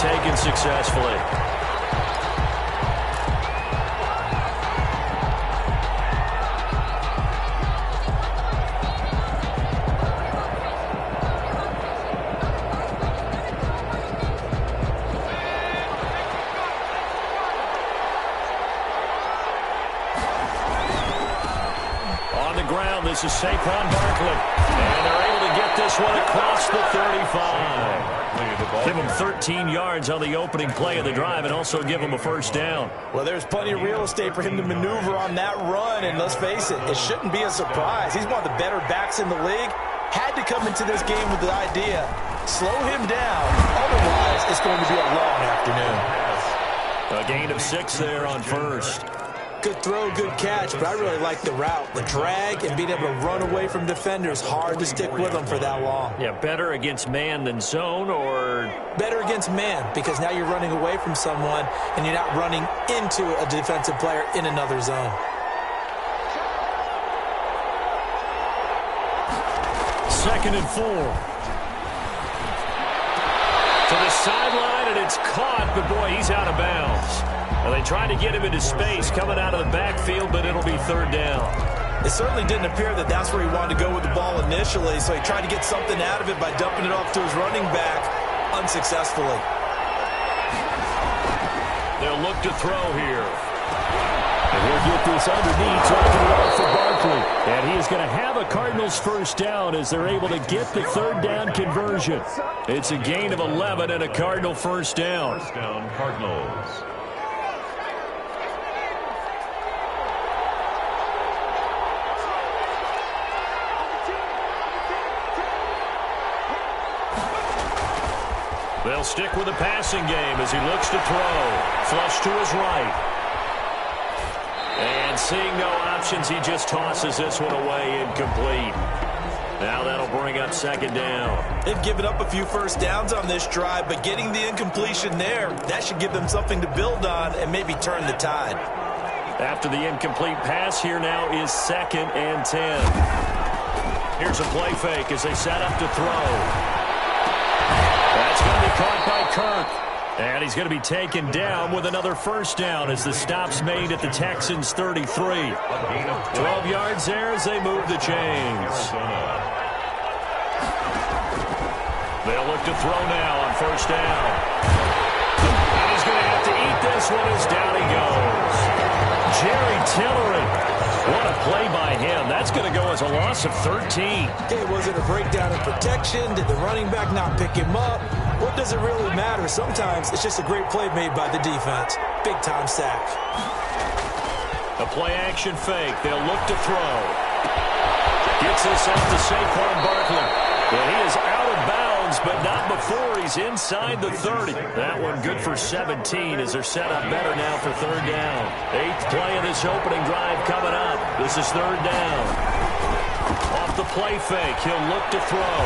taken successfully. This is Saquon Barkley, and they're able to get this one across the 35. Give him 13 yards on the opening play of the drive and also give him a first down. Well, there's plenty of real estate for him to maneuver on that run, and let's face it, it shouldn't be a surprise. He's one of the better backs in the league. Had to come into this game with the idea, slow him down, otherwise it's going to be a long afternoon. A gain of 6 there on first. Good throw, good catch, but I really like the route. The drag and being able to run away from defenders, hard to stick with them for that long. Yeah, better against man than zone, or? Better against man, because now you're running away from someone and you're not running into a defensive player in another zone. Second and 4. To the sideline, and it's caught, but boy, he's out of bounds. Well, they tried to get him into space coming out of the backfield, but it'll be third down. It certainly didn't appear that that's where he wanted to go with the ball initially, so he tried to get something out of it by dumping it off to his running back unsuccessfully. They'll look to throw here. And he'll get this underneath, dropping it off for Barkley. And he's going to have a Cardinals first down as they're able to get the third down conversion. It's a gain of 11 and a Cardinal first down. First down, Cardinals. They'll stick with the passing game as he looks to throw. Flush to his right. And seeing no options, he just tosses this one away, incomplete. Now that'll bring up second down. They've given up a few first downs on this drive, but getting the incompletion there, that should give them something to build on and maybe turn the tide. After the incomplete pass, here now is 2nd and 10. Here's a play fake as they set up to throw. That's going to be caught by Kirk. And he's going to be taken down with another first down as the stop's made at the Texans' 33. 12 yards there as they move the chains. They'll look to throw now on first down. And he's going to have to eat this one as down he goes. Jerry Tillery. What a play by him. That's going to go as a loss of 13. Okay, was it a breakdown in protection? Did the running back not pick him up? What does it really matter? Sometimes it's just a great play made by the defense. Big-time sack. A play-action fake. They'll look to throw. Gets this out to Saquon Barkley. Well, he is out of bounds, but not before he's inside the 30. That one good for 17 as they're set up better now for third down. 8th play of this opening drive coming up. This is third down. Off the play fake, he'll look to throw.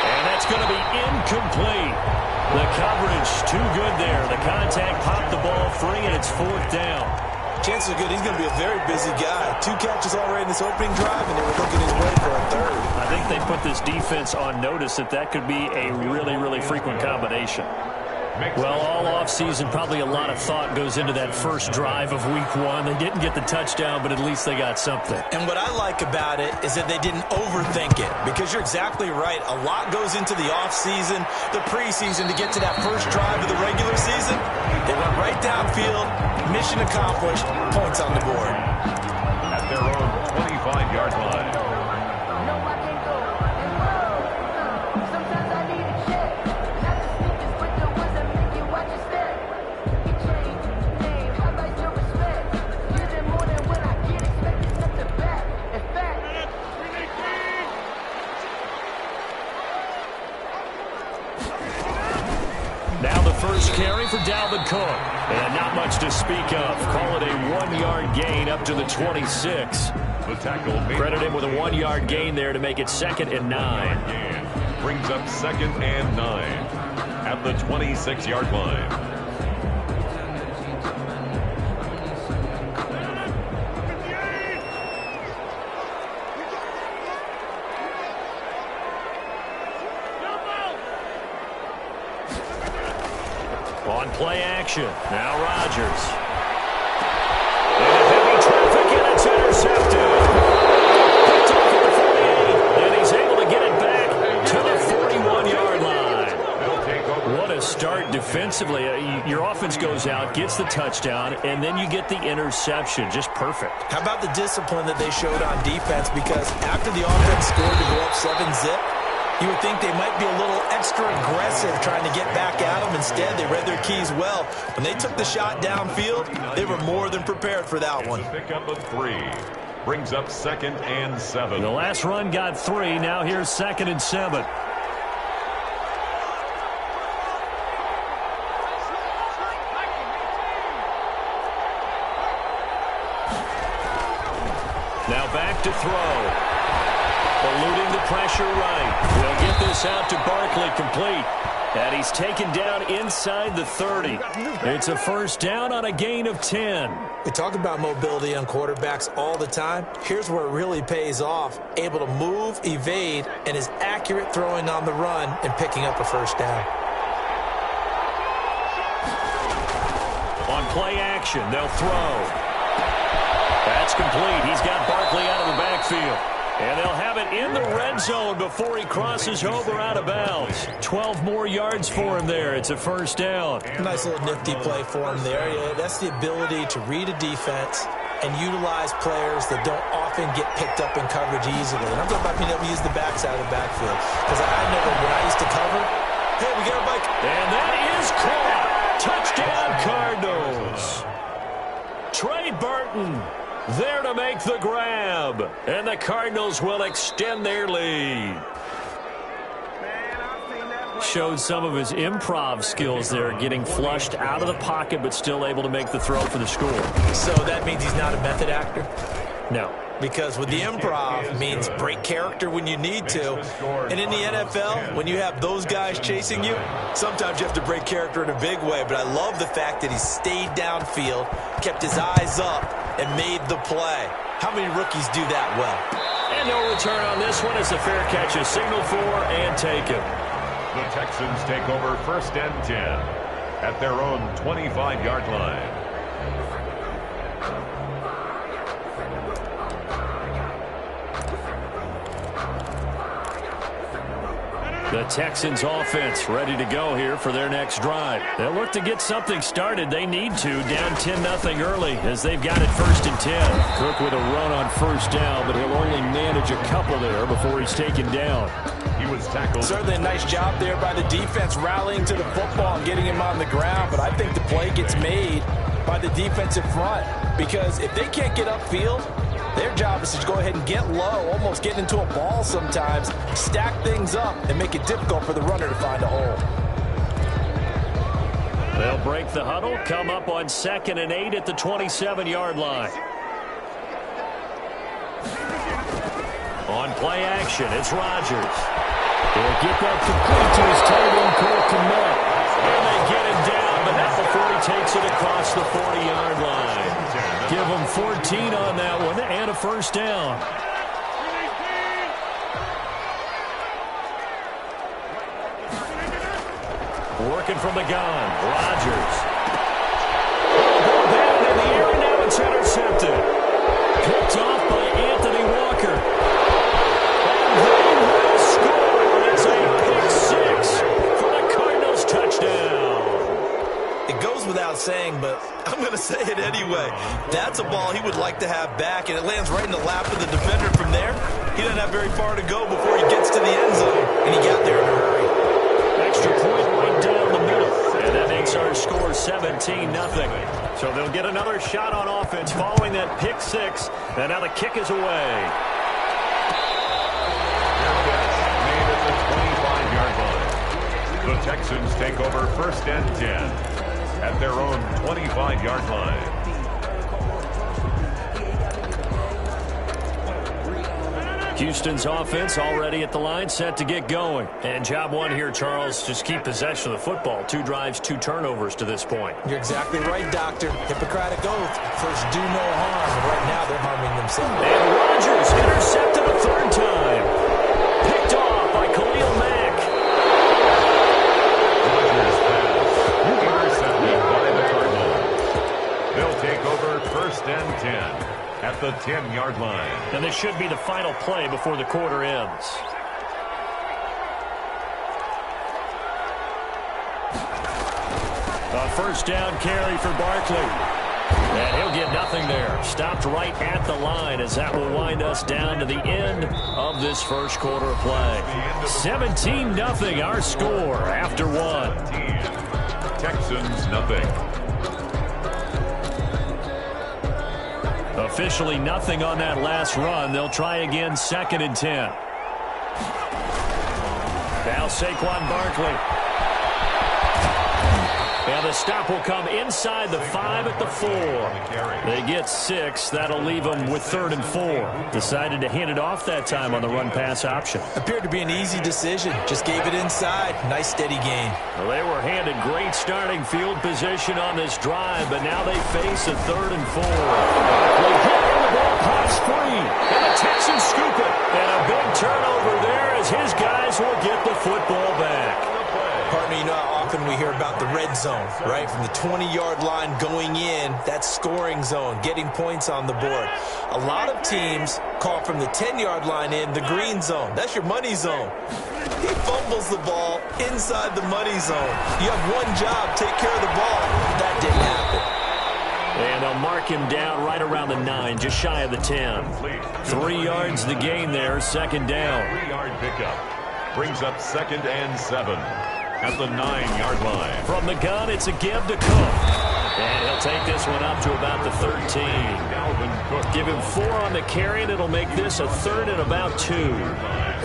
And that's going to be incomplete. The coverage too good there. The contact popped the ball free, and it's 4th down. Chances are good he's going to be a very busy guy. 2 catches already in this opening drive, and they were looking his way for a third. I think they put this defense on notice that could be a really, really frequent combination. Well, all offseason, probably a lot of thought goes into that first drive of week 1. They didn't get the touchdown, but at least they got something. And what I like about it is that they didn't overthink it, because you're exactly right. A lot goes into the offseason, the preseason to get to that first drive of the regular season. They went right downfield, mission accomplished, points on the board. At their own 25-yard line. First carry for Dalvin Cook. And not much to speak of. Call it a 1-yard gain up to the 26. The tackle Credit him with a 1-yard gain there to make it 2nd and 9. Brings up 2nd and 9 at the 26-yard line. On play action, now Rodgers. And heavy traffic, and it's intercepted. Picked off at the 48, and he's able to get it back to the 41-yard line. What a start defensively. Your offense goes out, gets the touchdown, and then you get the interception. Just perfect. How about the discipline that they showed on defense? Because after the offense scored to go up 7-zip, you would think they might be a little extra aggressive trying to get back at them. Instead, they read their keys well. When they took the shot downfield, they were more than prepared for that one. Pickup of 3 brings up 2nd and 7. The last run got 3. Now here's 2nd and 7. Now back to throw. Eluding the pressure right. They'll get this out to Barkley, complete. And he's taken down inside the 30. It's a first down on a gain of 10. We talk about mobility on quarterbacks all the time. Here's where it really pays off. Able to move, evade, and is accurate throwing on the run and picking up a first down. On play action, they'll throw. That's complete. He's got Barkley out of the backfield. And they'll have it in the red zone before he crosses over out of bounds. 12 more yards for him there. It's a first down. Nice little nifty play for him there. Yeah, that's the ability to read a defense and utilize players that don't often get picked up in coverage easily. And I'm talking about being able to use the backside of the backfield. Because I never, when I used to cover, hey, we got a bike. And that is caught. Touchdown, Cardinals. Trey Burton there to make the grab. And the Cardinals will extend their lead. Showed some of his improv skills there, getting flushed out of the pocket but still able to make the throw for the score. So that means he's not a method actor? No. Because with the improv, it means break character when you need to. And in the NFL, when you have those guys chasing you, sometimes you have to break character in a big way. But I love the fact that he stayed downfield, kept his eyes up, and made the play. How many rookies do that well? And no return on this one as the fair catch is signaled for and taken. The Texans take over 1st and 10 at their own 25-yard line. The Texans offense ready to go here for their next drive. They'll look to get something started. They need to, down 10-0 early as they've got it 1st and 10. Cook with a run on first down, but he'll only manage a couple there before he's taken down. He was tackled. Certainly a nice job there by the defense rallying to the football and getting him on the ground, but I think the play gets made by the defensive front because if they can't get upfield, their job is to go ahead and get low, almost get into a ball sometimes, stack things up, and make it difficult for the runner to find a hole. They'll break the huddle, come up on 2nd and 8 at the 27-yard line. On play action, it's Rodgers. They'll get that complete to his tight end, Cole Kmet. And they get him down, but not before he takes it across the 40-yard line. Give him 14 on that one and a first down. Working from the gun, Rodgers. Ball down in the air, and now it's intercepted. Picked off by Anthony Walker. And they will score. It's a pick 6 for the Cardinals touchdown. It goes without saying, but I'm going to say it anyway. That's a ball he would like to have back, and it lands right in the lap of the defender from there. He doesn't have very far to go before he gets to the end zone, and he got there in a hurry. Extra point right down the middle, and that makes our score 17-0. So they'll get another shot on offense following that pick 6, and now the kick is away. Made at the 25-yard line. The Texans take over 1st and 10 at their own 25-yard line. Houston's offense already at the line, set to get going. And job one here, Charles, just keep possession of the football. 2 drives, 2 turnovers to this point. You're exactly right, Doctor. Hippocratic oath. First, do no harm. And right now, they're harming themselves. And Rodgers intercepted a 3rd time. Picked off by Khalil Mack. Rodgers pass. first and 10 at the 10-yard line. And this should be the final play before the quarter ends. A first down carry for Barkley. And he'll get nothing there. Stopped right at the line as that will wind us down to the end of this first quarter of play. 17-0 our score after one. Texans nothing. Officially nothing on that last run. They'll try again, 2nd and 10. Now Saquon Barkley. And the stop will come inside the 5 at the 4. They get 6. That'll leave them with 3rd and 4. Decided to hand it off that time on the run-pass option. Appeared to be an easy decision. Just gave it inside. Nice steady gain. Well, they were handed great starting field position on this drive, but now they face a 3rd and 4. Barkley hit and the ball pops free. And the Texans scoop it. And a big turnover there as his guys will get the football back. Partner, you know how often we hear about the red zone, right? From the 20-yard line going in, that scoring zone, getting points on the board. A lot of teams call from the 10-yard line in the green zone. That's your money zone. He fumbles the ball inside the money zone. You have one job, take care of the ball. That didn't happen. And they'll mark him down right around the 9, just shy of the 10. 3 yards the gain there, 2nd down. 3-yard pickup brings up 2nd and 7. At the 9-yard line. From the gun, it's a give to Cook. And he'll take this one up to about the 13. Give him 4 on the carry, and it'll make this a 3rd and about 2.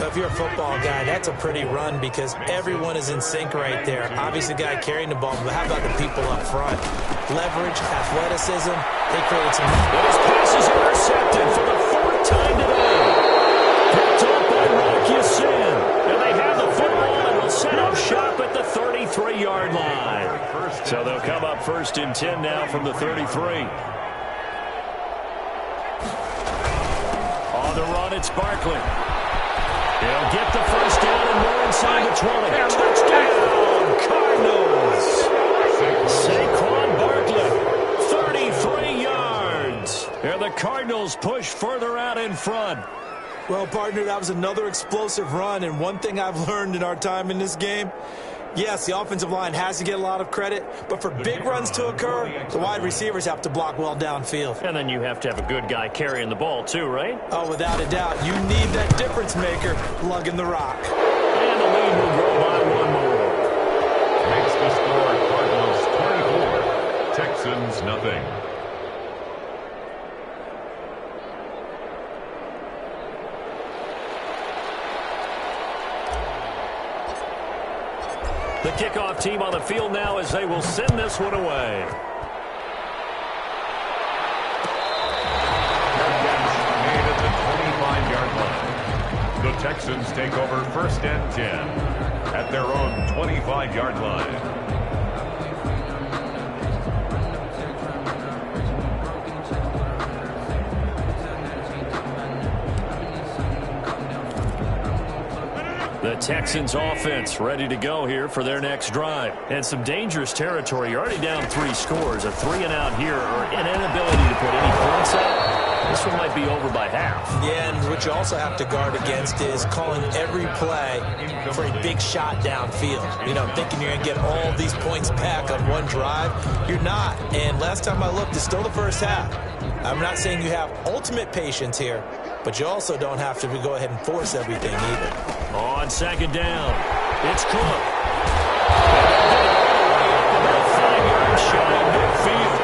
Well, if you're a football guy, that's a pretty run because everyone is in sync right there. Obviously, the guy carrying the ball, but how about the people up front? Leverage, athleticism, they create some... And his pass is intercepted for the 4th time today. Picked up by Rock Ya-Sin. And they have the football and will set up shop at the 33-yard line. So they'll come up 1st and 10 now from the 33. On the run, it's Barkley. He'll get the first down and more inside the 20. Touchdown, Cardinals. Saquon Barkley, 33 yards. And the Cardinals push further out in front. Well, partner, that was another explosive run, and one thing I've learned in our time in this game, yes, the offensive line has to get a lot of credit, but for big runs to occur, the wide receivers have to block well downfield. And then you have to have a good guy carrying the ball too, right? Oh, without a doubt. You need that difference maker lugging the rock. And the lead will grow by 1 more. Makes the score Cardinals 24, Texans nothing. The kickoff team on the field now as they will send this one away. Made at the 25-yard line. The Texans take over 1st and 10 at their own 25-yard line. The Texans offense ready to go here for their next drive. And some dangerous territory. You're already down 3 scores. A 3-and-out here or an inability to put any points up. This one might be over by half. Yeah, and what you also have to guard against is calling every play for a big shot downfield. You know, thinking you're going to get all these points back on one drive. You're not. And last time I looked, it's still the first half. I'm not saying you have ultimate patience here, but you also don't have to go ahead and force everything either. On 2nd down, it's Cook. About 5 yards shy of midfield.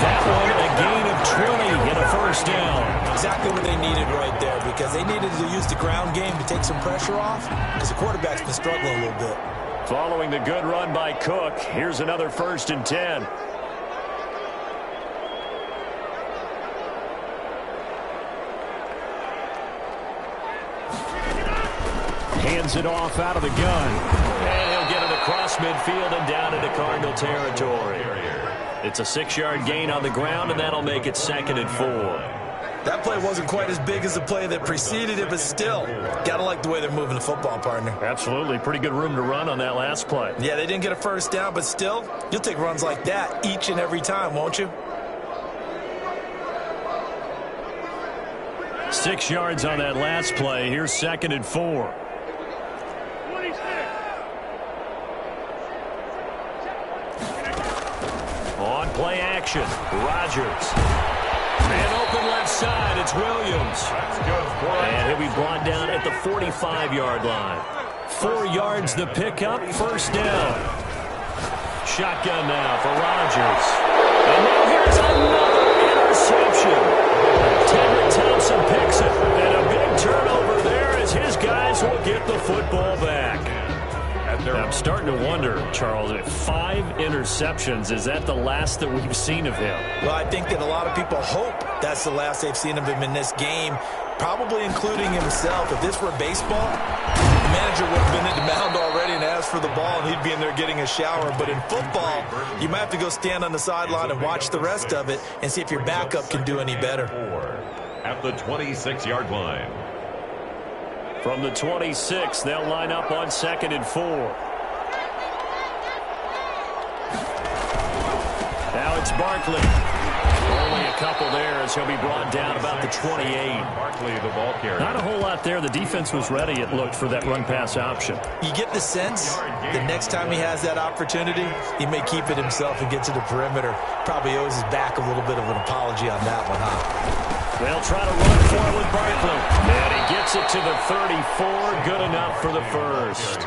That one a gain of 20 and a first down. Exactly what they needed right there because they needed to use the ground game to take some pressure off because the quarterback's been struggling a little bit. Following the good run by Cook, here's another 1st and 10. Hands it off out of the gun. And he'll get it across midfield and down into Cardinal territory. It's a 6-yard gain on the ground, and that'll make it 2nd and 4. That play wasn't quite as big as the play that preceded it, but still, gotta like the way they're moving the football, partner. Absolutely. Pretty good room to run on that last play. Yeah, they didn't get a first down, but still, you'll take runs like that each and every time, won't you? 6 yards on that last play. Here's 2nd and 4. On play action, Rodgers. Man open left side, it's Williams. And he'll be brought down at the 45-yard line. 4 yards the pickup, first down. Shotgun now for Rodgers. And now here's another interception. Tedrick Thompson picks it. And a big turnover there as his guys will get the football back. I'm starting to wonder, Charles, if 5 interceptions, is that the last that we've seen of him? Well, I think that a lot of people hope that's the last they've seen of him in this game, probably including himself. If this were baseball, the manager would have been at the mound already and asked for the ball, and he'd be in there getting a shower. But in football, you might have to go stand on the sideline and watch the rest of it and see if your backup can do any better. At the 26-yard line. From the 26, they'll line up on 2nd and 4. Now it's Barkley. Only a couple there as he'll be brought down about the 28. Barkley, the ball carrier. Not a whole lot there. The defense was ready, it looked, for that run-pass option. You get the sense that next time he has that opportunity, he may keep it himself and get to the perimeter. Probably owes his back a little bit of an apology on that one, huh? They'll try to run for it with Barkley. And he gets it to the 34. Good enough for the first.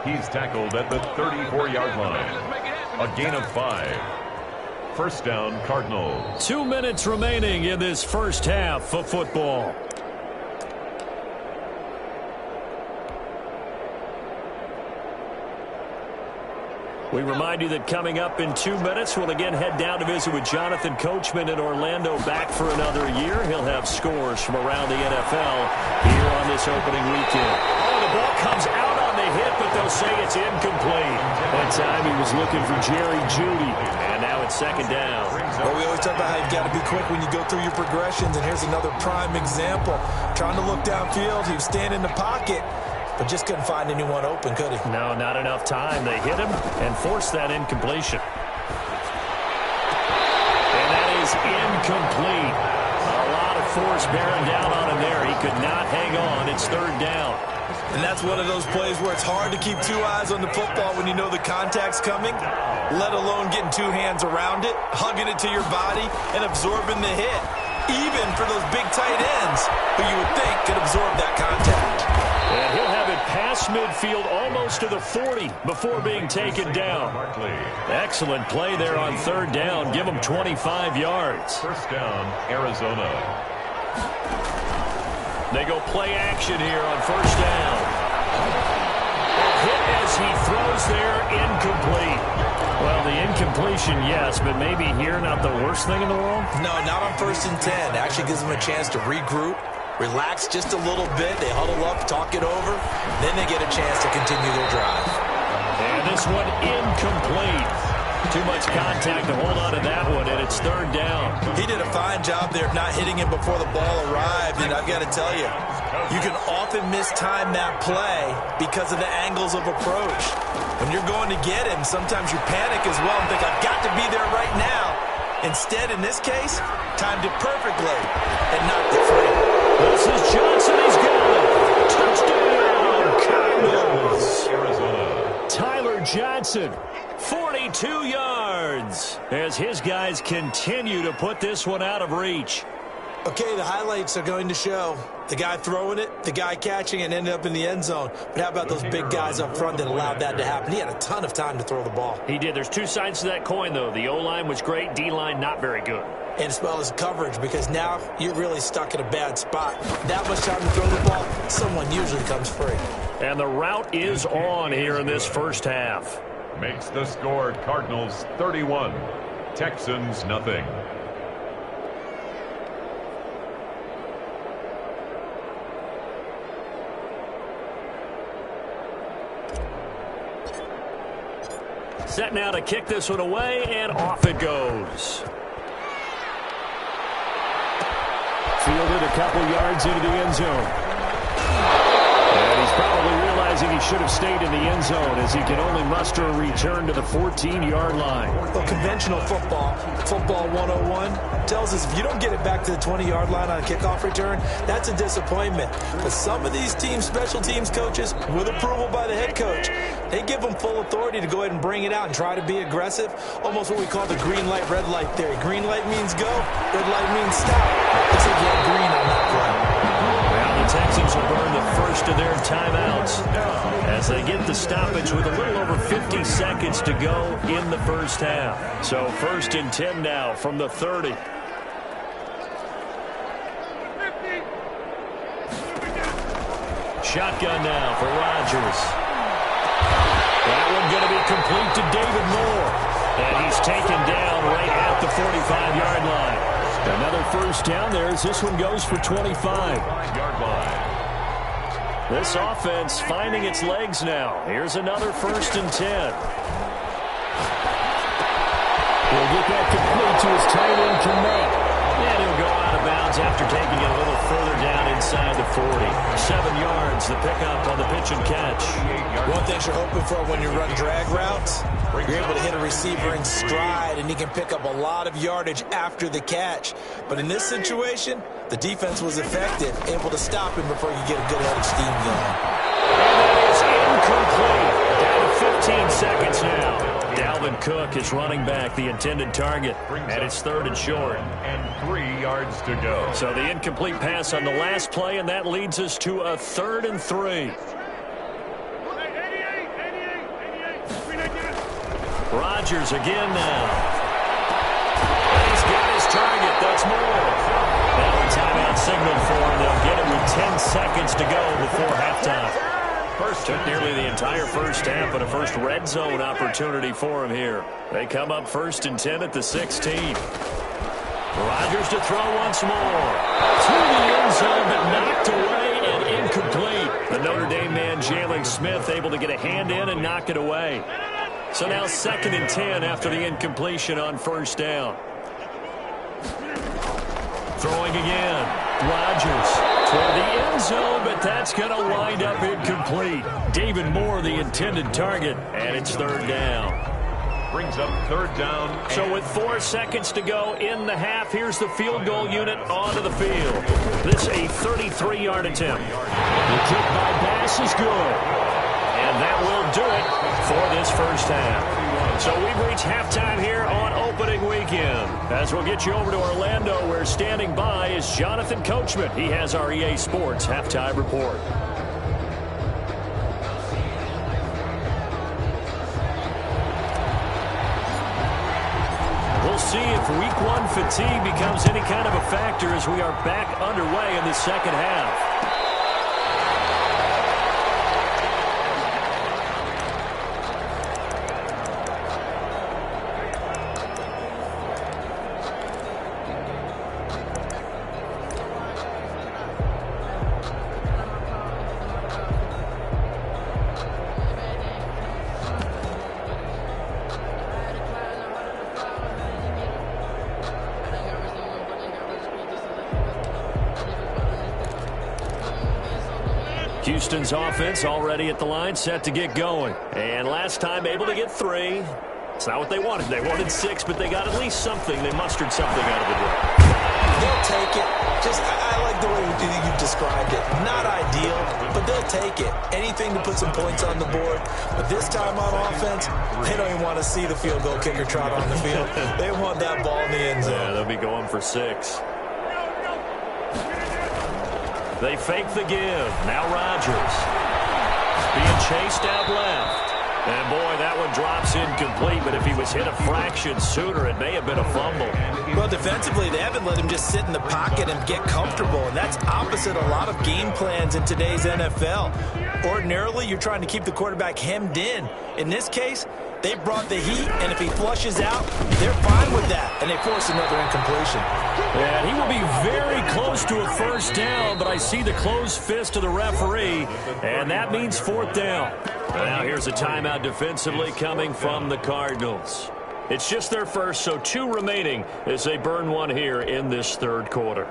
He's tackled at the 34-yard line. A gain of 5. First down, Cardinals. 2 minutes remaining in this first half of football. We remind you that coming up in 2 minutes, we'll again head down to visit with Jonathan Coachman in Orlando, back for another year. He'll have scores from around the NFL here on this opening weekend. Oh, the ball comes out on the hit, but they'll say it's incomplete. That time he was looking for Jerry Jeudy, and now it's 2nd down. Well, we always talk about how you've got to be quick when you go through your progressions, and here's another prime example. Trying to look downfield, he was staying in the pocket, but just couldn't find anyone open, could he? No, not enough time. They hit him and forced that incompletion. And that is incomplete. A lot of force bearing down on him there. He could not hang on. It's 3rd down. And that's one of those plays where it's hard to keep 2 eyes on the football when you know the contact's coming, let alone getting 2 hands around it, hugging it to your body, and absorbing the hit. Even for those big tight ends who you would think could absorb that contact. And he'll have it past midfield almost to the 40 before being taken down. Excellent play there on 3rd down. Give him 25 yards. First down, Arizona. They go play action here on 1st down. Hit as he throws there, incomplete. Well, the incompletion, yes, but maybe here not the worst thing in the world? No, not on 1st and 10. Actually gives them a chance to regroup, relax just a little bit. They huddle up, talk it over. Then they get a chance to continue their drive. And this one incomplete. Too much contact to hold on to that one, and it's 3rd down. He did a fine job there of not hitting him before the ball arrived, and I've got to tell you, you can often mistime that play because of the angles of approach. When you're going to get him, sometimes you panic as well and think, I've got to be there right now. Instead, in this case, timed it perfectly and knocked it free. This is Johnson. He's got it. Touchdown, Cardinals. Arizona. Tyler Johnson, 42 yards, as his guys continue to put this one out of reach. Okay, the highlights are going to show the guy throwing it, the guy catching it, and ended up in the end zone. But how about those big guys up front that allowed that to happen? He had a ton of time to throw the ball. He did. There's 2 sides to that coin, though. The O-line was great, D-line not very good. And as well as coverage, because now you're really stuck in a bad spot. That much time to throw the ball, someone usually comes free. And the route is on here in this first half. Makes the score Cardinals 31, Texans nothing. Set now to kick this one away, and off it goes. Fielded a couple yards into the end zone. And he's probably realized realizing he should have stayed in the end zone as he can only muster a return to the 14-yard line. Well, conventional football 101, tells us if you don't get it back to the 20-yard line on a kickoff return, that's a disappointment. But some of these teams, special teams coaches, with approval by the head coach, they give them full authority to go ahead and bring it out and try to be aggressive, almost what we call the green light, red light theory. Green light means go, red light means stop. Looks like you had green on that play. Well, the Texans will burn the first of their timeouts as they get the stoppage with a little over 50 seconds to go in the first half. So 1st and 10 now from the 30. Shotgun now for Rodgers. That one going to be complete to David Moore. And he's taken down right at the 45-yard line. Another first down there as this one goes for 25. This offense finding its legs now. Here's another 1st and 10. He'll get that complete to his tight end, Kmet. And he'll go out of bounds after taking it a little further down inside the 40. 7 yards, the pickup on the pitch and catch. One thing you're hoping for when you run drag routes, you're able to hit a receiver in stride, and he can pick up a lot of yardage after the catch. But in this situation, the defense was effective, able to stop him before you get a good head of steam going. And that is incomplete. Down to 15 seconds now. Dalvin Cook is running back the intended target, and it's 3rd and short. And 3 yards to go. So the incomplete pass on the last play, and that leads us to a 3rd and 3. Rodgers again now. And he's got his target. That's Moore. Now a timeout signal for him. They'll get it with 10 seconds to go before halftime. Took nearly the entire first half, but a first red zone opportunity for him here. They come up 1st and 10 at the 16. Rodgers to throw once more. To the end zone, but knocked away and incomplete. The Notre Dame man, Jalen Smith, able to get a hand in and knock it away. So now 2nd and 10 after the incompletion on 1st down. Throwing again. Rodgers toward the end zone, but that's going to wind up incomplete. David Moore, the intended target, and it's 3rd down. Brings up 3rd down. So with 4 seconds to go in the half, here's the field goal unit onto the field. This a 33-yard attempt. The kick by Bass is good. And that will do it for this first half. So we've reached halftime here on opening weekend. As we'll get you over to Orlando, where standing by is Jonathan Coachman. He has our EA Sports halftime report. We'll see if week 1 fatigue becomes any kind of a factor as we are back underway in the second half. Houston's offense already at the line, set to get going. And last time able to get 3. It's not what they wanted. They wanted 6, but they got at least something. They mustered something out of the drive. They'll take it. I like the way you described it. Not ideal, but they'll take it. Anything to put some points on the board. But this time on offense, they don't even want to see the field goal kicker trot on the field. They want that ball in the end zone. Yeah, they'll be going for 6. They fake the give. Now Rodgers. Being chased out left. And, boy, that one drops incomplete. But if he was hit a fraction sooner, it may have been a fumble. Well, defensively, they haven't let him just sit in the pocket and get comfortable. And that's opposite a lot of game plans in today's NFL. Ordinarily, you're trying to keep the quarterback hemmed in. In this case, they brought the heat, and if he flushes out, they're fine with that, and they force another incompletion. And he will be very close to a first down, but I see the closed fist of the referee, and that means 4th down. Now here's a timeout defensively coming from the Cardinals. It's just their first, so 2 remaining as they burn one here in this 3rd quarter.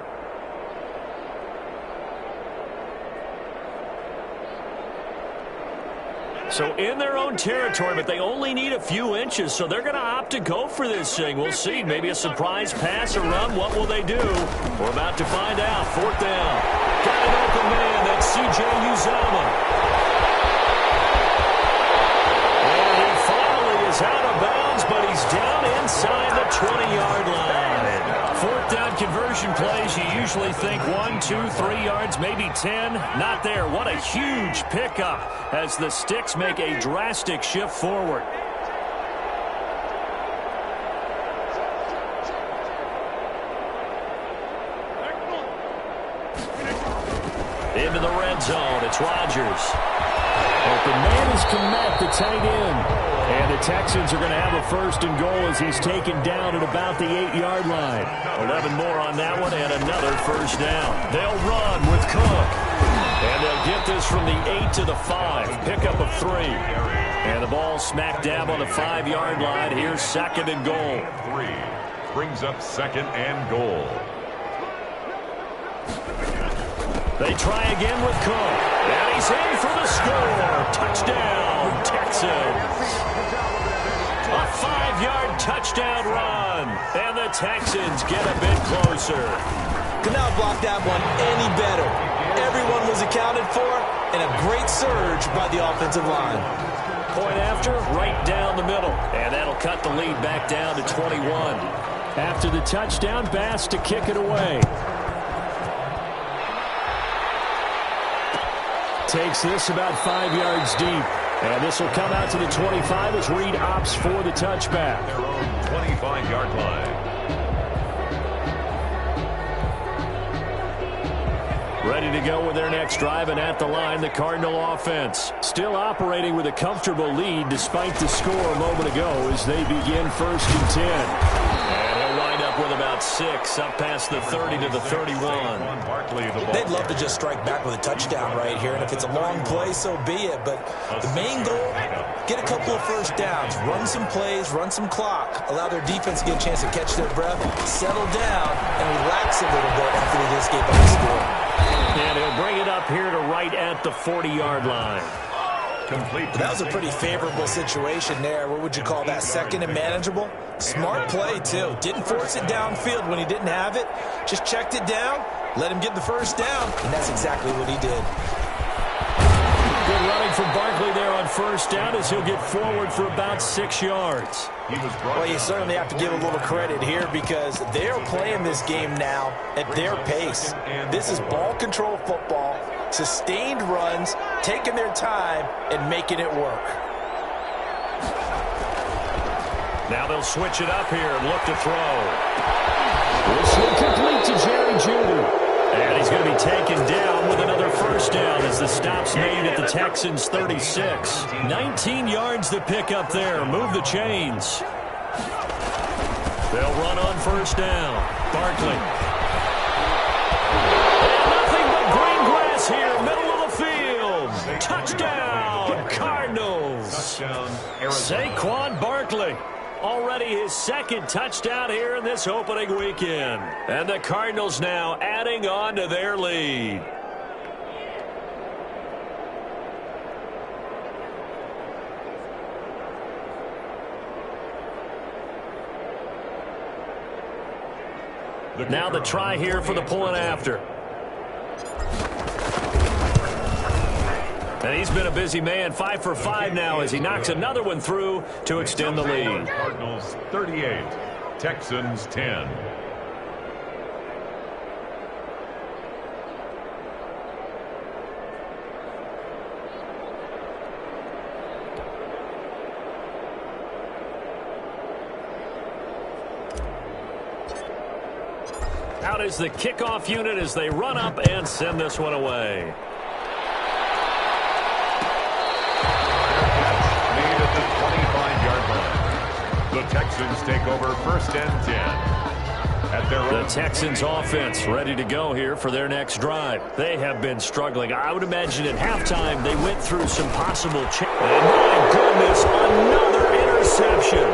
So in their own territory, but they only need a few inches, so they're going to opt to go for this thing. We'll see. Maybe a surprise pass or run. What will they do? We're about to find out. 4th down. Got an open man. That's C.J. Uzomah. And he finally is out of bounds, but he's down inside the 20-yard line. 4th down conversion plays, you usually think 1, 2, 3 yards, maybe 10. Not there. What a huge pickup as the Sticks make a drastic shift forward. Into the red zone. It's Rodgers. Open man is Kmet, the tight end. And the Texans are going to have a 1st and goal as he's taken down at about the 8-yard line. 11 more on that one and another 1st down. They'll run with Cook. And they'll get this from the 8 to the 5. Pickup of 3. And the ball smack dab on the 5-yard line. Here's 2nd and goal. 3 brings up 2nd and goal. They try again with Cook. And he's in for the score. Touchdown, Texans. A 5-yard touchdown run. And the Texans get a bit closer. Could not block that one any better. Everyone was accounted for, and a great surge by the offensive line. Point after, right down the middle. And that'll cut the lead back down to 21. After the touchdown, Bass to kick it away. Takes this about 5 yards deep. And this will come out to the 25 as Reed opts for the touchback. Their own 25-yard line. Ready to go with their next drive, and at the line, the Cardinal offense. Still operating with a comfortable lead despite the score a moment ago as they begin 1st and 10. And he'll wind up with about 6 up past the 30 to the 31. They'd love to just strike back with a touchdown right here, and if it's a long play, so be it. But the main goal, get a couple of 1st downs, run some plays, run some clock, allow their defense to get a chance to catch their breath, settle down, and relax a little bit after they just gave up the score. And he'll bring it up here to right at the 40-yard line. Complete. That was a pretty favorable situation there. What would you call that? 2nd and manageable? Smart play, too. Didn't force it downfield when he didn't have it. Just checked it down, let him get the 1st down, and that's exactly what he did. Good running from Barkley there on 1st down as he'll get forward for about 6 yards. Well, you certainly have to give a little credit here because they're playing this game now at their pace. This is ball control football, sustained runs, taking their time, and making it work. Now they'll switch it up here and look to throw. This will complete to Jerry Jeudy. And he's going to be taken down with another 1st down as the stop's made at the Texans' 36. 19 yards to pick up there. Move the chains. They'll run on 1st down. Barkley. And nothing but green grass here, middle of the field. Touchdown, Cardinals. Saquon Barkley. Already his 2nd touchdown here in this opening weekend. And the Cardinals now adding on to their lead. Now the try here for the pulling after. And he's been a busy man, 5 for 5 now as he knocks another one through to extend the lead. Cardinals 38, Texans 10. Out is the kickoff unit as they run up and send this one away. The Texans take over 1st and 10. At their the Texans offense ready to go here for their next drive. They have been struggling. I would imagine at halftime they went through some possible and my goodness, another interception.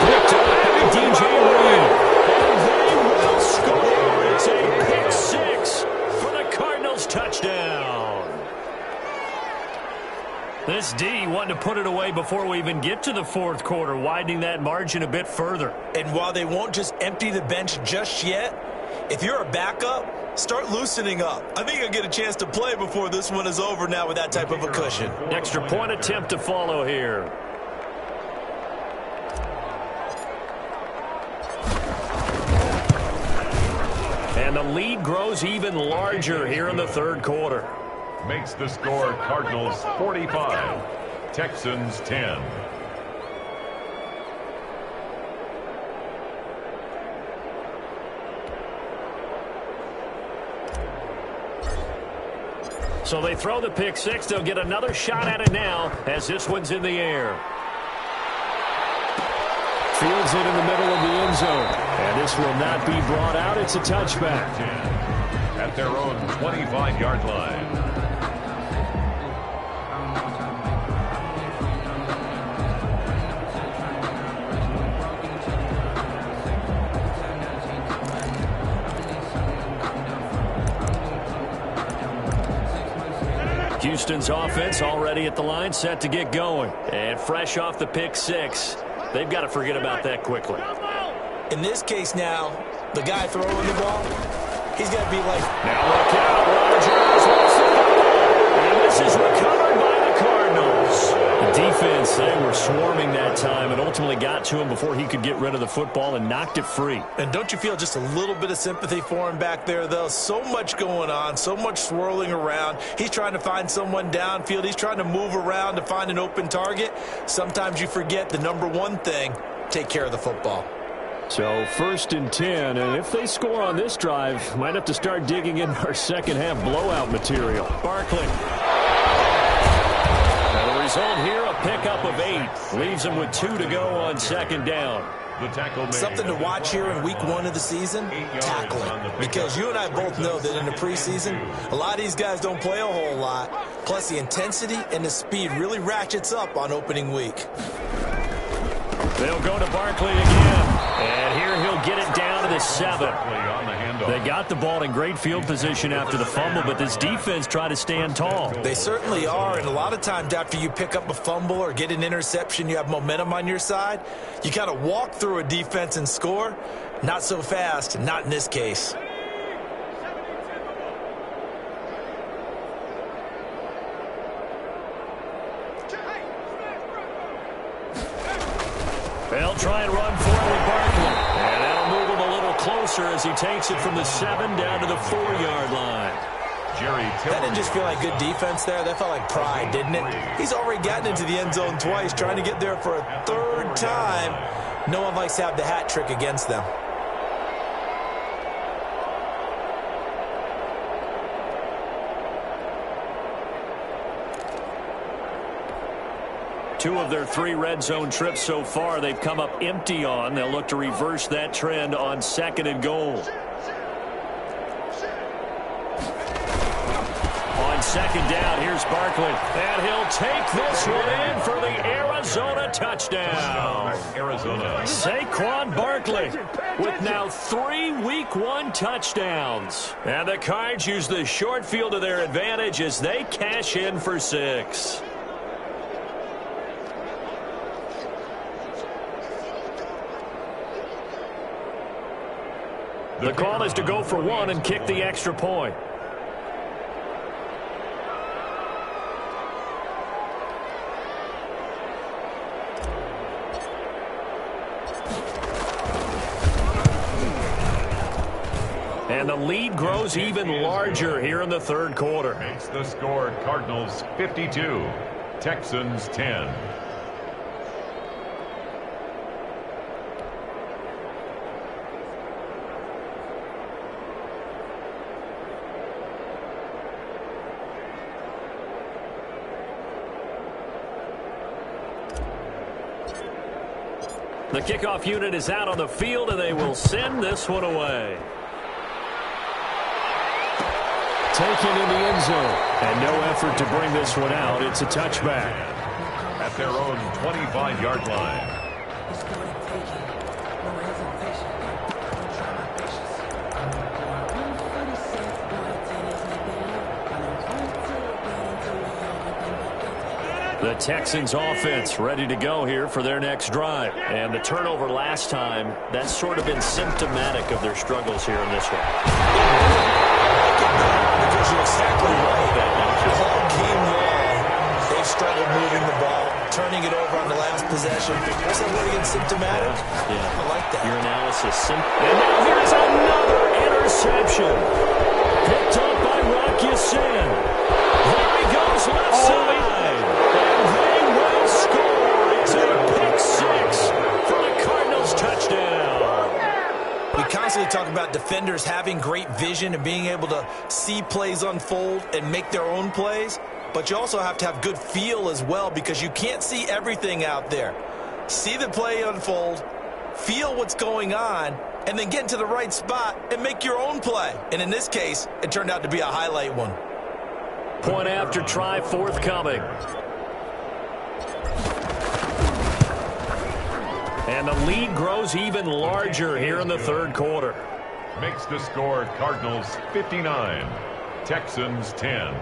Picked up by DJ Reed. And they will score. It's a pick 6 for the Cardinals touchdown. This D wanting to put it away before we even get to the fourth quarter, widening that margin a bit further. And while they won't just empty the bench just yet, if you're a backup, start loosening up. I think you'll get a chance to play before this one is over now with that type of a cushion. Extra point attempt to follow here. And the lead grows even larger here in the third quarter. Makes the score Cardinals 45, Texans 10. So they throw the pick six. They'll get another shot at it now as this one's in the air. Fields it in the middle of the end zone. And this will not be brought out. It's a touchback. At their own 25-yard line. Houston's offense already at the line, set to get going. And fresh off the pick six, they've got to forget about that quickly. In this case now, the guy throwing the ball, he's got to be like... Now look out, Rodgers wants the ball. And this is recovered by the Cardinals. The defense, they were swarming that time and ultimately got to him before he could get rid of the football and knocked it free. And don't you feel just a little bit of sympathy for him back there, though? So much going on, so much swirling around. He's trying to find someone downfield. He's trying to move around to find an open target. Sometimes you forget the number one thing, take care of the football. So 1st and 10, and if they score on this drive, might have to start digging in our second half blowout material. Barkley. And the result here, a pickup of 8. Leaves them with 2 to go on second down. The tackle Something to watch here in week 1 of the season, tackling. Because you and I both know that in the preseason, a lot of these guys don't play a whole lot. Plus the intensity and the speed really ratchets up on opening week. They'll go to Barkley again. And here he'll get it down to the 7. They got the ball in great field position after the fumble, but this defense tried to stand tall. They certainly are, and a lot of times after you pick up a fumble or get an interception, you have momentum on your side. You kind of walk through a defense and score. Not so fast, not in this case. They'll try and run for it with Barkley. And that'll move him a little closer as he takes it from the 7 down to the 4-yard line. That didn't just feel like good defense there. That felt like pride, didn't it? He's already gotten into the end zone twice, trying to get there for a 3rd time. No one likes to have the hat trick against them. Two of their 3 red zone trips so far, they've come up empty on. They'll look to reverse that trend on 2nd and goal. On 2nd down, here's Barkley. And he'll take this one in for the Arizona touchdown. Saquon Barkley with now 3 Week 1 touchdowns. And the Cards use the short field to their advantage as they cash in for 6. The call is to go for 1 and kick the extra point. And the lead grows even larger here in the 3rd quarter. Makes the score Cardinals 52, Texans 10. The kickoff unit is out on the field, and they will send this one away. Taken in the end zone, and no effort to bring this one out. It's a touchback. At their own 25-yard line. The Texans offense ready to go here for their next drive. And the turnover last time, that's sort of been symptomatic of their struggles here in this one. Because you're exactly right. All game long, they've struggled moving the ball, turning it over on the last possession. What's that word again? Symptomatic? Yeah. I like that. Your analysis. And now here's another interception. Picked up by Rocky Sin. There he goes left side. And they will score. It's a pick six for the Cardinals touchdown. We constantly talk about defenders having great vision and being able to see plays unfold and make their own plays. But you also have to have good feel as well because you can't see everything out there. See the play unfold, feel what's going on, and then get into the right spot and make your own play. And in this case, it turned out to be a highlight one. Point after try forthcoming. And the lead grows even larger here in the third quarter. Makes the score Cardinals 59, Texans 10.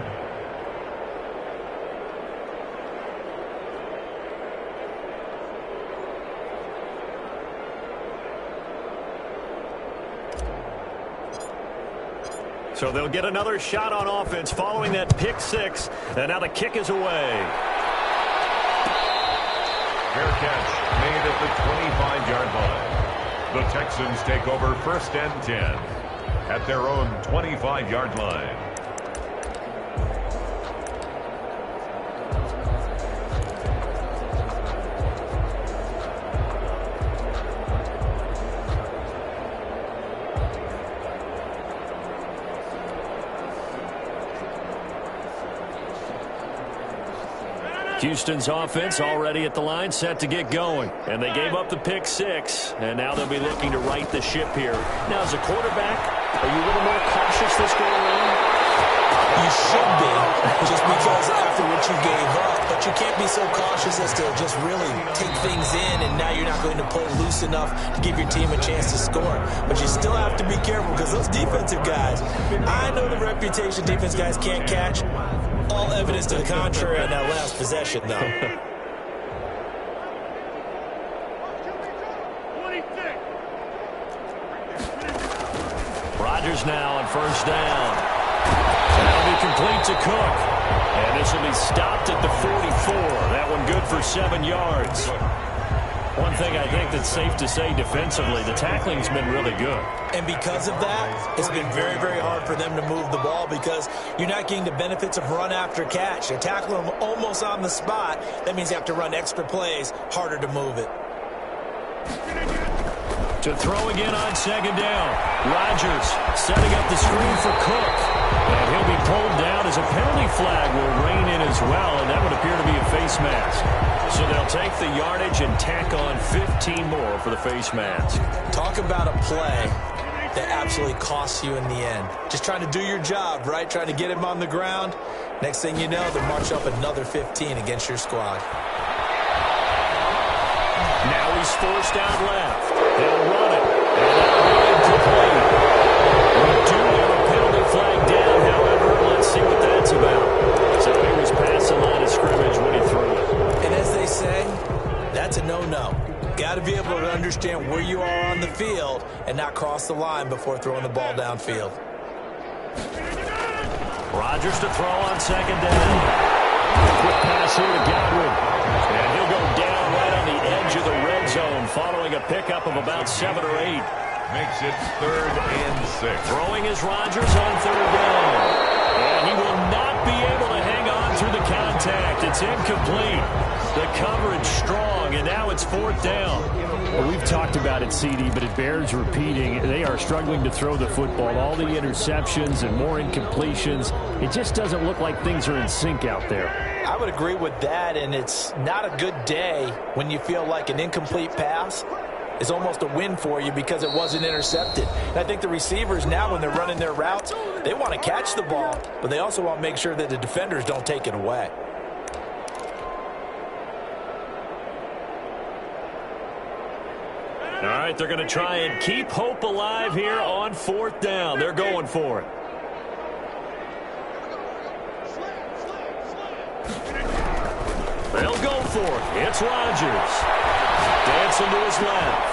So they'll get another shot on offense following that pick six. And now the kick is away. Fair catch made at the 25-yard line. The Texans take over 1st and 10 at their own 25-yard line. Houston's offense already at the line, set to get going. And they gave up the pick six, and now they'll be looking to right the ship here. Now, as a quarterback, are you a little more cautious this go around? You should be, just because after what you gave up. But you can't be so cautious as to just really take things in, and now you're not going to play loose enough to give your team a chance to score. But you still have to be careful because those defensive guys, I know the reputation defense guys can't catch. All evidence to the contrary on that last possession, though. Rodgers now on 1st down. That'll be complete to Cook. And this will be stopped at the 44. That one good for 7 yards. One thing I think that's safe to say defensively, the tackling's been really good. And because of that, it's been very, very hard for them to move the ball because you're not getting the benefits of run after catch. They tackle them almost on the spot. That means you have to run extra plays, harder to move it. To throw again on 2nd down. Rodgers setting up the screen for Cook. And he'll be pulled down as a penalty flag will rein in as well, and that would appear to be a face mask. So they'll take the yardage and tack on 15 more for the face mask. Talk about a play that absolutely costs you in the end. Just trying to do your job, right? Trying to get him on the ground. Next thing you know, they march up another 15 against your squad. Now he's forced out left. They'll run it. And that'll be incomplete. We do have a penalty flag down, however. Let's see what that's about. So he was past the line of scrimmage when he threw it. And as they say, that's a no-no. Got to be able to understand where you are on the field and not cross the line before throwing the ball downfield. Rodgers to throw on 2nd down. Quick pass here to Godwin. And he'll go down right on the edge of the red zone following a pickup of about 7 or 8. Makes it 3rd and 6. Throwing is Rodgers on 3rd down. And he will not be able to hang on through the contact. It's incomplete. The coverage strong, and now it's 4th down. Well, we've talked about it, CD, but it bears repeating. They are struggling to throw the football. All the interceptions and more incompletions. It just doesn't look like things are in sync out there. I would agree with that, and it's not a good day when you feel like an incomplete pass is almost a win for you because it wasn't intercepted. And I think the receivers now, when they're running their routes, they want to catch the ball, but they also want to make sure that the defenders don't take it away. All right, they're going to try and keep hope alive here on 4th down. They're going for it. for it. It's Rodgers. Dancing to his left.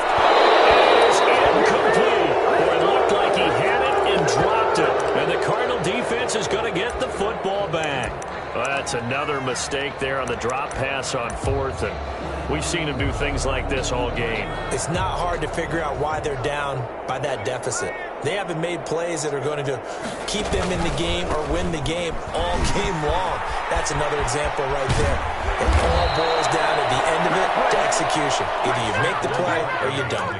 It is incomplete. Boy, it looked like he had it and dropped it. And the Cardinal defense is going to get the football back. Well, that's another mistake there on the drop pass on fourth, and we've seen him do things like this all game. It's not hard to figure out why they're down by that deficit. They haven't made plays that are going to keep them in the game or win the game all game long. That's another example right there. It all boils down at the end of it to execution. Either you make the play or you don't.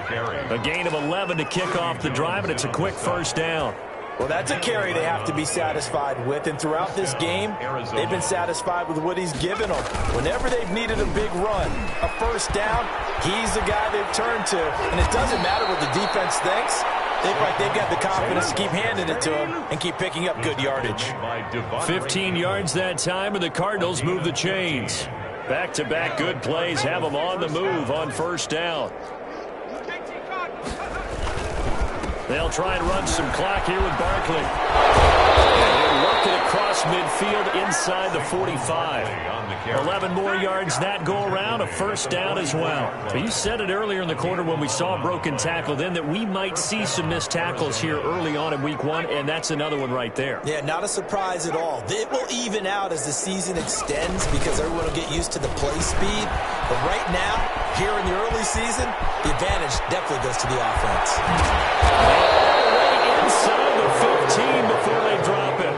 A gain of 11 to kick off the drive, and it's a quick first down. Well, that's a carry they have to be satisfied with, and throughout this game, they've been satisfied with what he's given them. Whenever they've needed a big run, a first down, he's the guy they've turned to, and it doesn't matter what the defense thinks. They feel like they've got the confidence to keep handing it to him and keep picking up good yardage. 15 yards that time, and the Cardinals move the chains. Back-to-back good plays have them on the move on first down. They'll try and run some clock here with Barkley. And they're working across midfield inside the 45. 11 more yards that go around, a first down as well. But you said it earlier in the quarter when we saw a broken tackle then that we might see some missed tackles here early on in week one, and that's another one right there. Yeah, not a surprise at all. It will even out as the season extends because everyone will get used to the play speed. But right now, here in the early season, the advantage definitely goes to the offense. All the way inside the 15 before they drop it.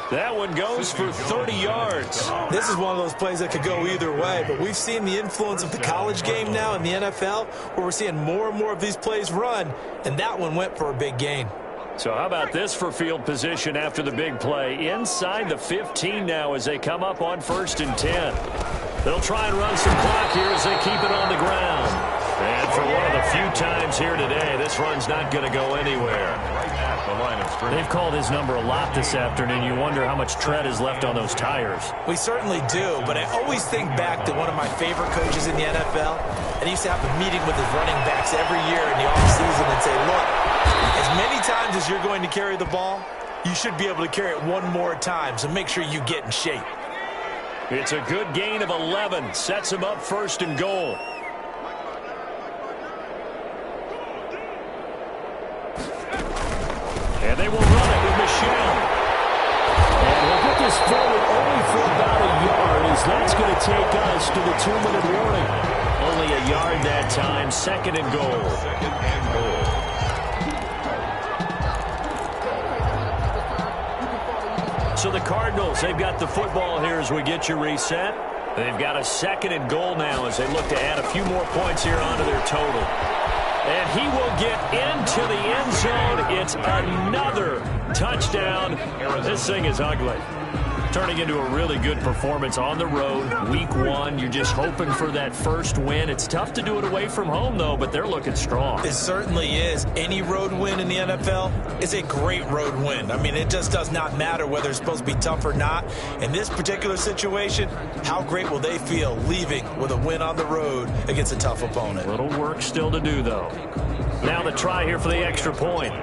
That one goes for 30 yards. This is one of those plays that could go either way, but we've seen the influence of the college game now in the NFL, where we're seeing more and more of these plays run, and that one went for a big gain. So how about this for field position after the big play? Inside the 15 now as they come up on 1st and 10. They'll try and run some clock here as they keep it on the ground. And for one of the few times here today, this run's not going to go anywhere. They've called his number a lot this afternoon. You wonder how much tread is left on those tires. We certainly do, but I always think back to one of my favorite coaches in the NFL. And he used to have a meeting with his running backs every year in the offseason and say, look, as many times as you're going to carry the ball, you should be able to carry it one more time, so make sure you get in shape. It's a good gain of 11. Sets him up 1st and goal. And they will run it with Michelle. And we'll get this forward only for about a yard, as that's going to take us to the 2-minute warning. Only a yard that time, 2nd and goal. 2nd and goal. So the Cardinals, they've got the football here as we get you reset. They've got a 2nd and goal now as they look to add a few more points here onto their total. And he will get into the end zone. It's another touchdown. This thing is ugly. Turning into a really good performance on the road. Week one, you're just hoping for that first win. It's tough to do it away from home, though, but they're looking strong. It certainly is. Any road win in the NFL is a great road win. I mean, it just does not matter whether it's supposed to be tough or not. In this particular situation, how great will they feel leaving with a win on the road against a tough opponent? Little work still to do, though. Now the try here for the extra point.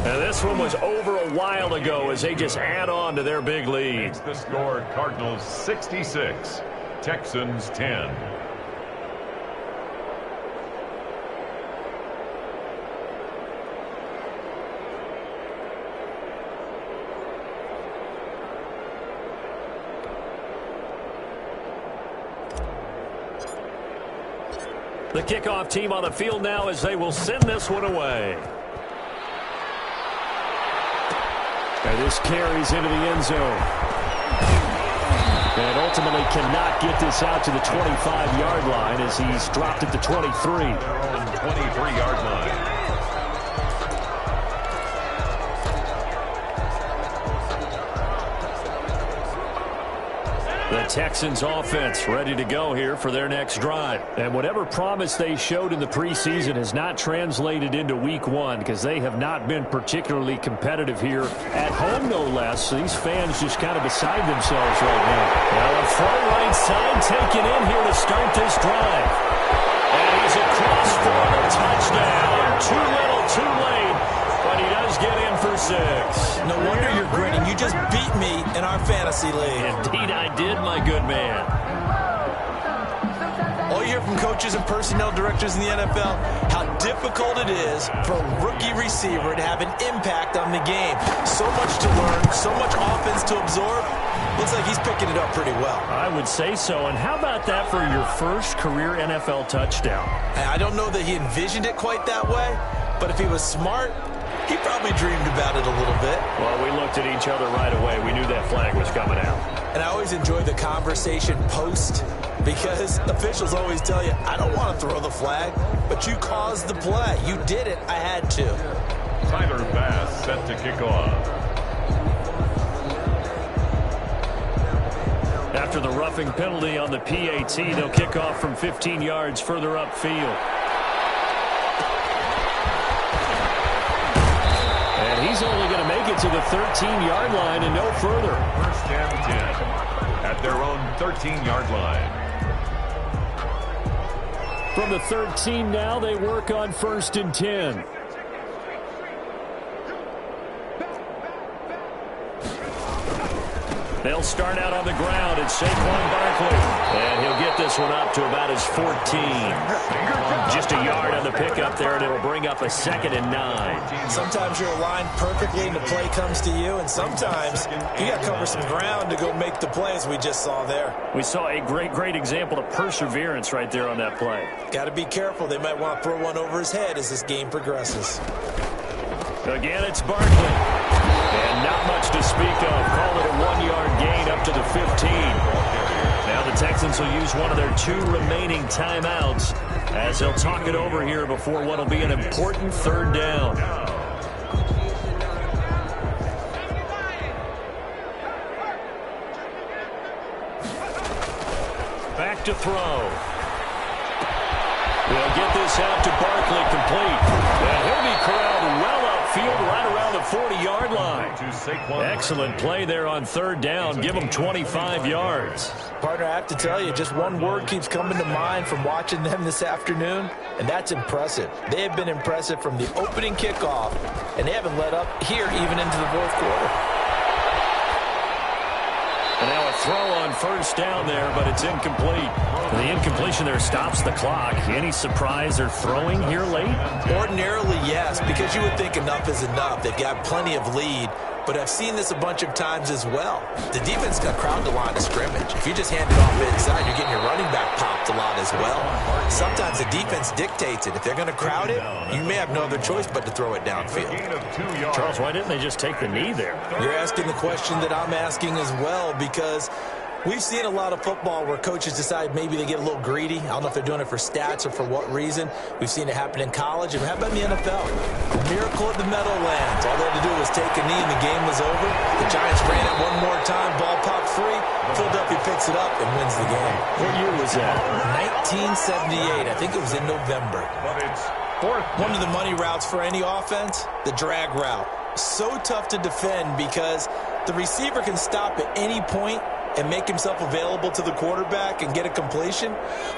And this one was over a while ago as they just add on to their big lead. The score, Cardinals 66, Texans 10. The kickoff team on the field now as they will send this one away. And this carries into the end zone. And ultimately cannot get this out to the 25-yard line as he's dropped at the 23. 23-yard line. The Texans offense ready to go here for their next drive. And whatever promise they showed in the preseason has not translated into week one because they have not been particularly competitive here at home, no less. So these fans just kind of beside themselves right now. Now a front right side taken in here to start this drive. And he's across for a touchdown. Too little, too late. But he does Cardinals get in for 6. No wonder you're grinning. You just beat me in our fantasy league. Indeed I did, my good man. All you hear from coaches and personnel directors in the NFL, how difficult it is for a rookie receiver to have an impact on the game. So much to learn, so much offense to absorb. Looks like he's picking it up pretty well. I would say so. And how about that for your first career NFL touchdown? I don't know that he envisioned it quite that way, but if he was smart, he probably dreamed about it a little bit. Well, we looked at each other right away. We knew that flag was coming out. And I always enjoy the conversation post, because officials always tell you, I don't want to throw the flag, but you caused the play. You did it. I had to. Tyler Bass set to kick off. After the roughing penalty on the PAT, they'll kick off from 15 yards further upfield. And he's only going to make it to the 13-yard line and no further. First and 10 at their own 13-yard line. From the 13 now, they work on 1st and 10. They'll start out on the ground. It's Saquon Barkley. And he'll get this one up to about his 14. Just a yard on the pickup there, and it'll bring up a 2nd and 9. Sometimes you're aligned perfectly and the play comes to you, and sometimes you got to cover some ground to go make the play, as we just saw there. We saw a great example of perseverance right there on that play. Got to be careful. They might want to throw one over his head as this game progresses. Again, it's Barkley. And not much to speak of. Call it a 1-yard gain up to the 15. Now the Texans will use one of their 2 remaining timeouts as they'll talk it over here before what will be an important 3rd down. Back to throw. They'll get this out to Barkley, complete. And he'll be corralled well upfield right around the 40-yard line. Excellent play there on 3rd down. Give them 25 yards. Partner, I have to tell you, just one word keeps coming to mind from watching them this afternoon, and that's impressive. They have been impressive from the opening kickoff, and they haven't let up here even into the 4th quarter. And now a throw on 1st down there, but it's incomplete. The incompletion there stops the clock. Any surprise they're throwing here late? Ordinarily, yes, because you would think enough is enough. They've got plenty of lead, but I've seen this a bunch of times as well. The defense got crowd the line of scrimmage. If you just hand it off inside, you're getting your running back popped a lot as well. Sometimes the defense dictates it. If they're going to crowd it, you may have no other choice but to throw it downfield. Charles, why didn't they just take the knee there? You're asking the question that I'm asking as well, because we've seen a lot of football where coaches decide maybe they get a little greedy. I don't know if they're doing it for stats or for what reason. We've seen it happen in college, and how about in the NFL? The miracle at the Meadowlands. All they had to do was take a knee, and the game was over. The Giants ran it one more time. Ball popped free. Philadelphia picks it up and wins the game. What year was that? 1978. I think it was in November. One of the money routes for any offense, the drag route. So tough to defend because the receiver can stop at any point and make himself available to the quarterback and get a completion.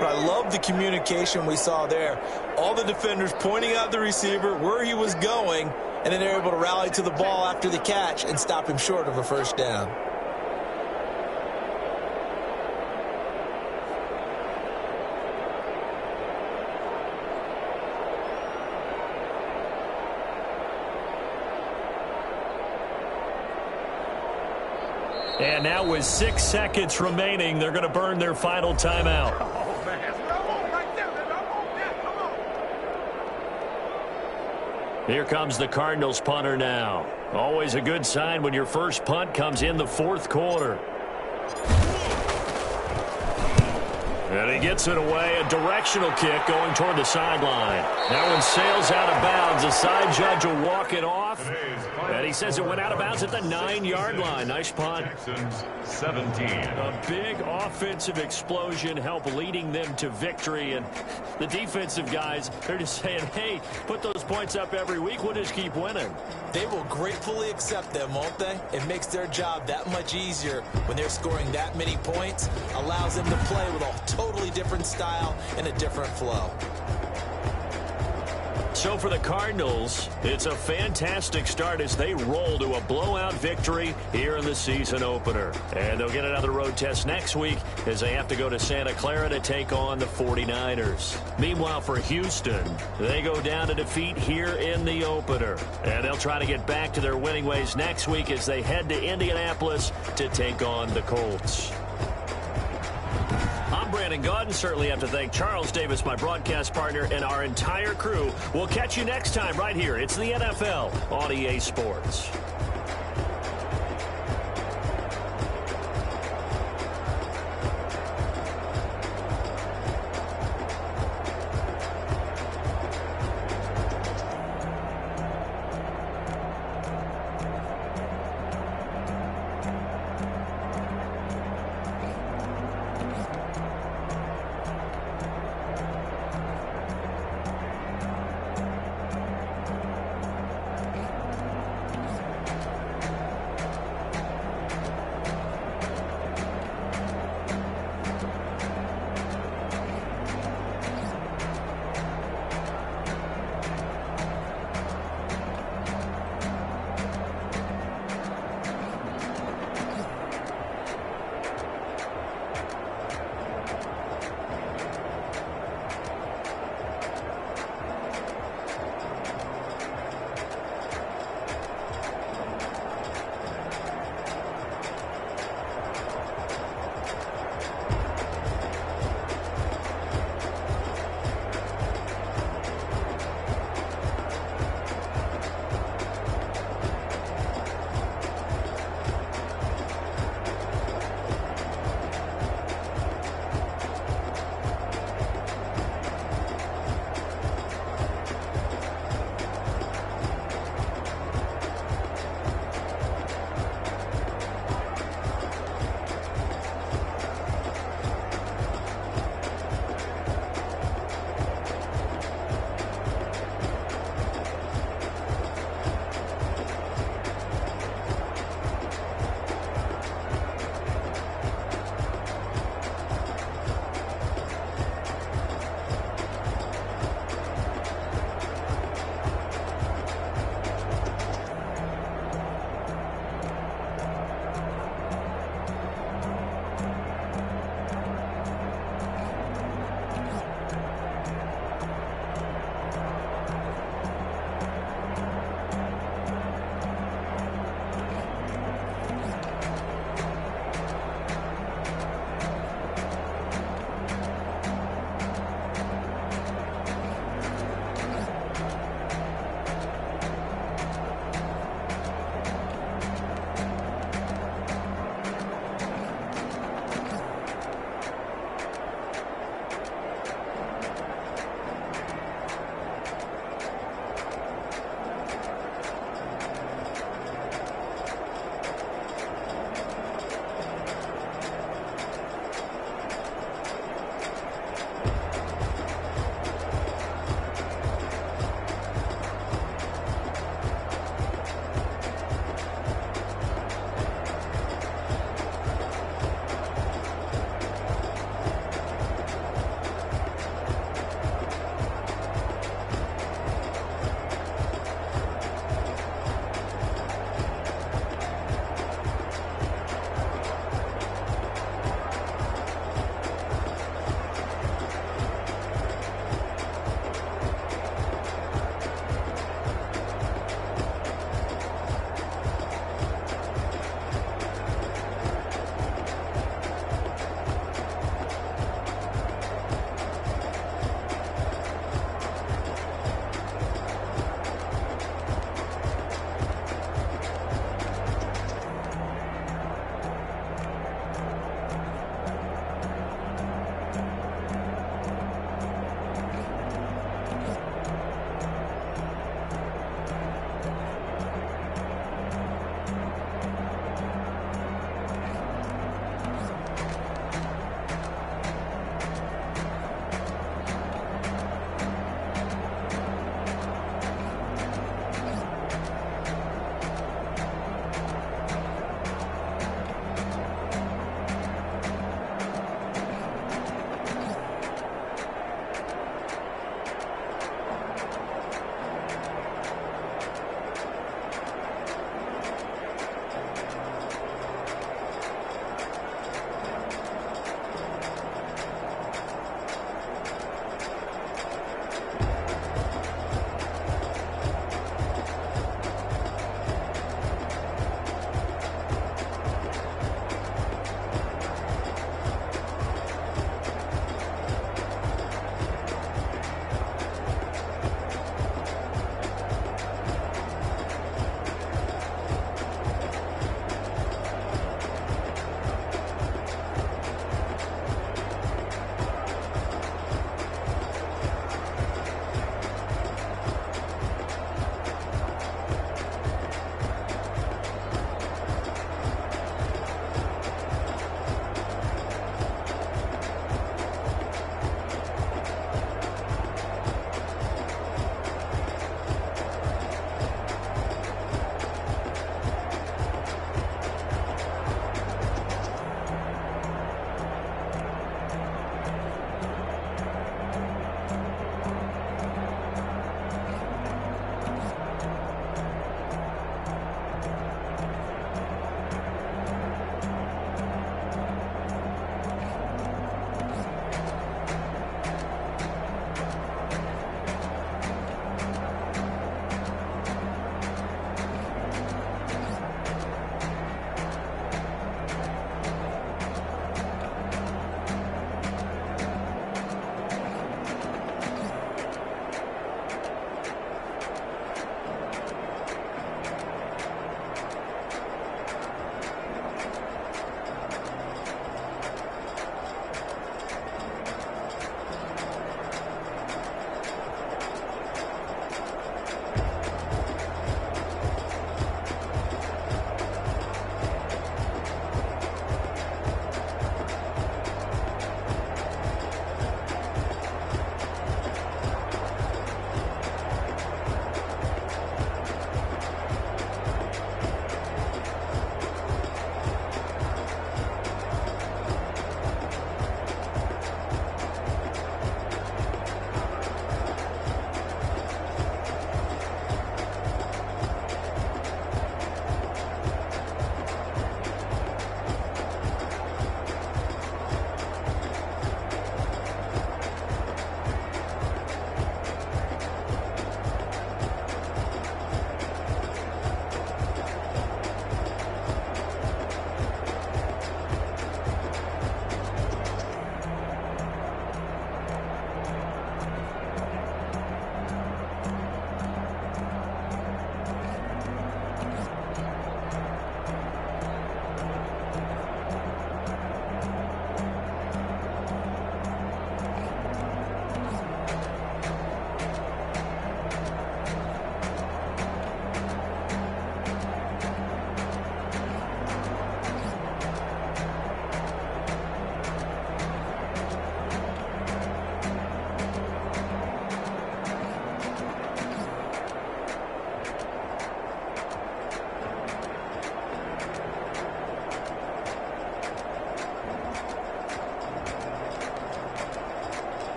But I love the communication we saw there. All the defenders pointing out the receiver, where he was going, and then they're able to rally to the ball after the catch and stop him short of a 1st down. And now with 6 seconds remaining, they're going to burn their final timeout. Here comes the Cardinals punter now. Always a good sign when your first punt comes in the 4th quarter. And he gets it away, a directional kick going toward the sideline. That one sails out of bounds. The side judge will walk it off. And he says it went out of bounds at the 9-yard line. Nice punt. 17. A big offensive explosion helped leading them to victory. And the defensive guys, they're just saying, hey, put those points up every week. We'll just keep winning. They will gratefully accept them, won't they? It makes their job that much easier when they're scoring that many points. Allows them to play with a totally different style and a different flow. So for the Cardinals, it's a fantastic start as they roll to a blowout victory here in the season opener. And they'll get another road test next week as they have to go to Santa Clara to take on the 49ers. Meanwhile, for Houston, they go down to defeat here in the opener. And they'll try to get back to their winning ways next week as they head to Indianapolis to take on the Colts. I'm Brandon Gaudin. Certainly have to thank Charles Davis, my broadcast partner, and our entire crew. We'll catch you next time right here. It's the NFL on EA Sports.